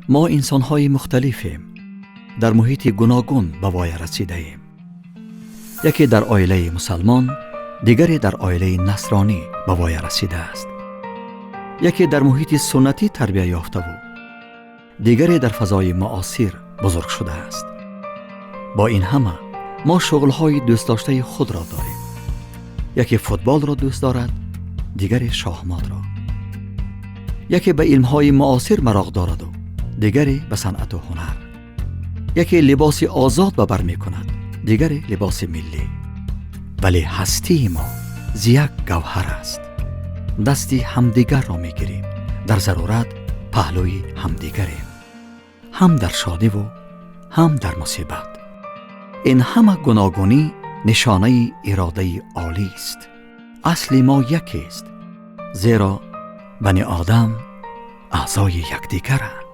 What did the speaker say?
ما انسان‌های مختلفیم، در محیط گوناگون به وای رسیده ایم. یکی در عائله مسلمان، دیگری در عائله نصرانی به وای رسیده است. یکی در محیط سنتی تربیت یافته و دیگری در فضای معاصر بزرگ شده است. با این همه ما شغل‌های دوست داشته خود را داریم. یکی فوتبال را دوست دارد، دیگری شاهمات را. یکی به علم‌های معاصر مراغ دارد و دیگری به صنعت و هنر. یکی لباس آزاد به بر می کند، دیگری لباس ملی. ولی هستی ما ز یک گوهر است. دستی همدیگر را می گیریم، در ضرورت پهلوی همدیگریم، هم در شادی و هم در مصیبت. این همه گوناگونی نشانه اراده عالی است. اصل ما یکی است، زیرا بنی آدم اعضای یکدیگرند.